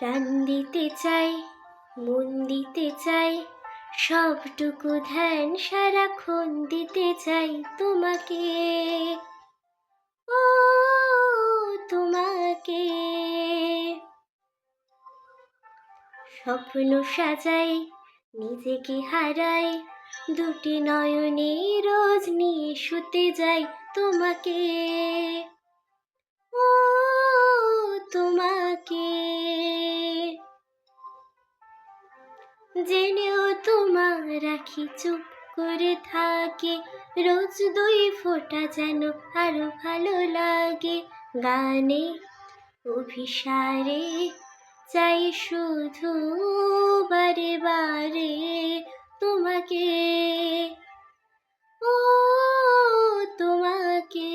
প্রাণ দিতে চাই, মন দিতে চাই, সবটুকু ধ্যান সারাক্ষণ দিতে চাই তোমাকে, ও তোমাকে। স্বপ্ন সাজাই, নিজেকে হারাই, দুটি নয়নে রোজ নিয়ে শুতে যাই তোমাকে, ও তোমাকে। জেনেও তোমার রাখি, চুপ করে থাকি, রোজ দুই ফোঁটা যেন আরো ভালো লাগে। গানে অভিসারে চাই শুধু বারে বারে তোমাকে, ও তোমাকে।